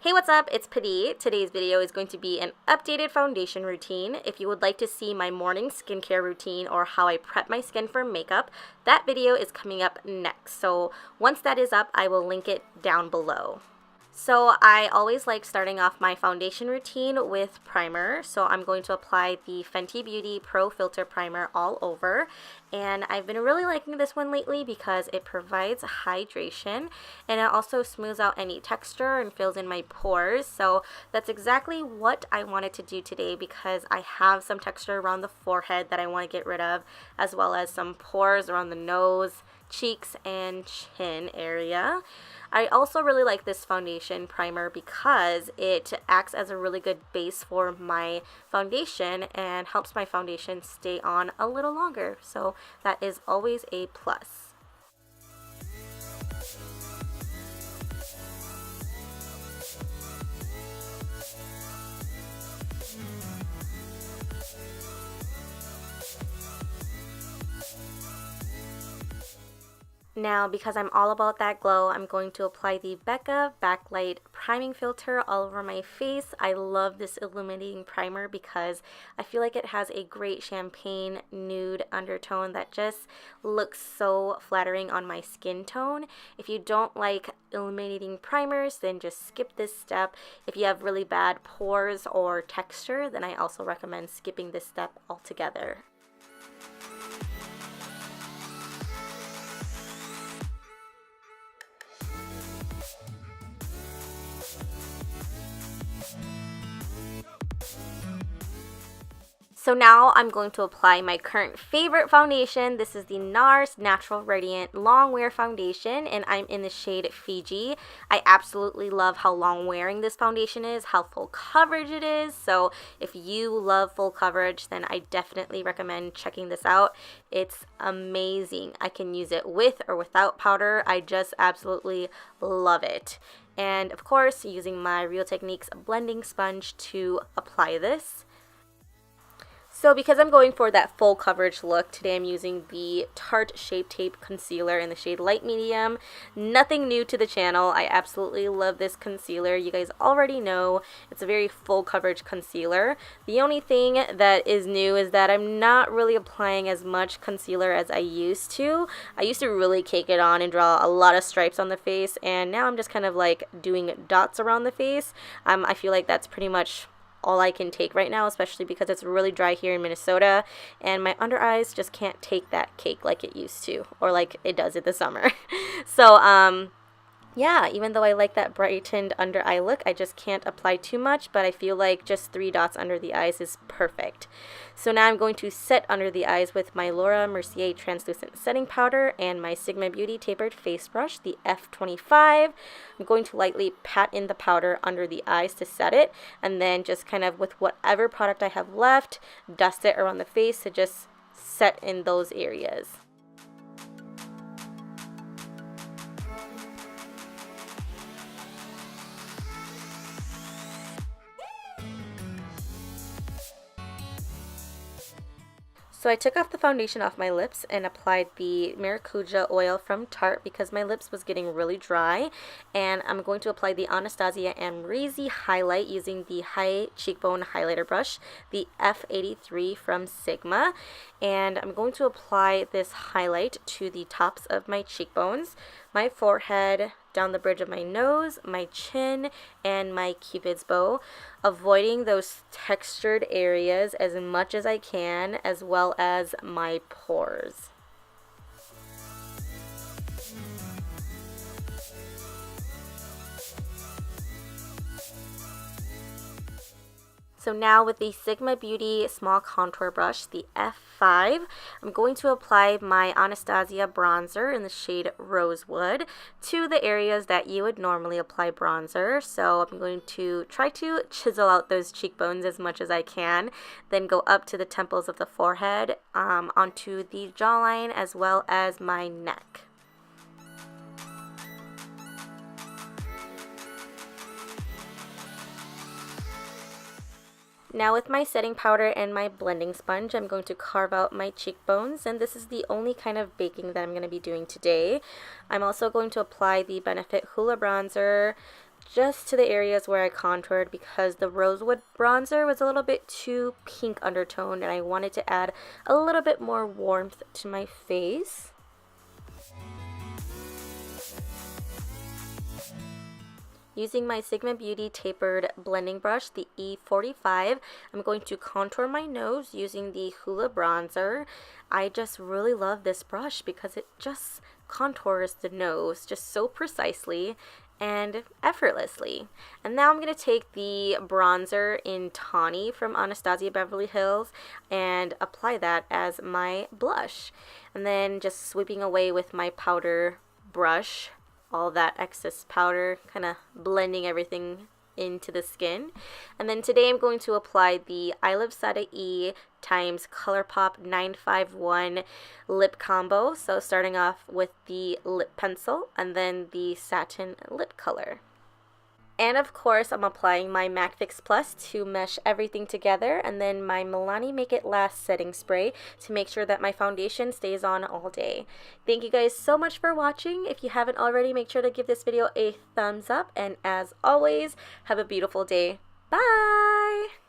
Hey, what's up? It's Padee. Today's video is going to be an updated foundation routine. If you would like to see my morning skincare routine or how I prep my skin for makeup, that video is coming up next. So once that is up, I will link it down below. So I always like starting off my foundation routine with primer. So I'm going to apply the Fenty Beauty Pro Filt'r Primer all over. And I've been really liking this one lately because it provides hydration and it also smooths out any texture and fills in my pores. So that's exactly what I wanted to do today because I have some texture around the forehead that I want to get rid of, as well as some pores around the nose, cheeks, and chin area. I also really like this foundation primer because it acts as a really good base for my foundation and helps my foundation stay on a little longer. So that is always a plus. Now, because I'm all about that glow, I'm going to apply the Becca Backlight Priming Filter all over my face. I love this illuminating primer because I feel like it has a great champagne nude undertone that just looks so flattering on my skin tone. If you don't like illuminating primers, then just skip this step. If you have really bad pores or texture, then I also recommend skipping this step altogether. So now I'm going to apply my current favorite foundation. This is the NARS Natural Radiant Longwear Foundation, and I'm in the shade Fiji. I absolutely love how long wearing this foundation is, how full coverage it is. So if you love full coverage, then I definitely recommend checking this out. It's amazing. I can use it with or without powder. I just absolutely love it. And of course, using my Real Techniques blending sponge to apply this. So because I'm going for that full coverage look, today I'm using the Tarte Shape Tape Concealer in the shade Light Medium. Nothing new to the channel. I absolutely love this concealer. You guys already know it's a very full coverage concealer. The only thing that is new is that I'm not really applying as much concealer as I used to. I used to really cake it on and draw a lot of stripes on the face, and now I'm just kind of like doing dots around the face. I feel like that's pretty much all I can take right now, especially because it's really dry here in Minnesota and my under eyes just can't take that cake like it used to, or like it does in the summer. So yeah, even though I like that brightened under eye look, I just can't apply too much, but I feel like just 3 dots under the eyes is perfect. So now I'm going to set under the eyes with my Mercier translucent setting powder and my Sigma Beauty tapered face brush, the F25. I'm going to lightly pat in the powder under the eyes to set it, and then just kind of with whatever product I have left, dust it around the face to just set in those areas. So I took off the foundation off my lips and applied the Maracuja oil from Tarte because my lips was getting really dry. And I'm going to apply the Anastasia Amrezy highlight using the high cheekbone highlighter brush, the F83 from Sigma. And I'm going to apply this highlight to the tops of my cheekbones, my forehead, down the bridge of my nose, my chin, and my cupid's bow, avoiding those textured areas as much as I can, as well as my pores. So now with the Sigma Beauty Small Contour Brush, the F5, I'm going to apply my Anastasia bronzer in the shade Rosewood to the areas that you would normally apply bronzer. So I'm going to try to chisel out those cheekbones as much as I can, then go up to the temples of the forehead, onto the jawline, as well as my neck. Now with my setting powder and my blending sponge, I'm going to carve out my cheekbones, and this is the only kind of baking that I'm going to be doing today. I'm also going to apply the Benefit Hoola bronzer just to the areas where I contoured because the Rosewood bronzer was a little bit too pink undertoned and I wanted to add a little bit more warmth to my face. Using my Sigma Beauty tapered blending brush, the E45, I'm going to contour my nose using the Hoola bronzer. I just really love this brush because it just contours the nose just so precisely and effortlessly. And now I'm going to take the bronzer in Tawny from Anastasia Beverly Hills and apply that as my blush. And then just sweeping away with my powder brush all that excess powder, kind of blending everything into the skin. And then today I'm going to apply the I Live Sada E times ColourPop 951 lip combo. So starting off with the lip pencil and then the satin lip color. And of course, I'm applying my MAC Fix Plus to mesh everything together, and then my Milani Make It Last setting spray to make sure that my foundation stays on all day. Thank you guys so much for watching. If you haven't already, make sure to give this video a thumbs up, and as always, have a beautiful day. Bye!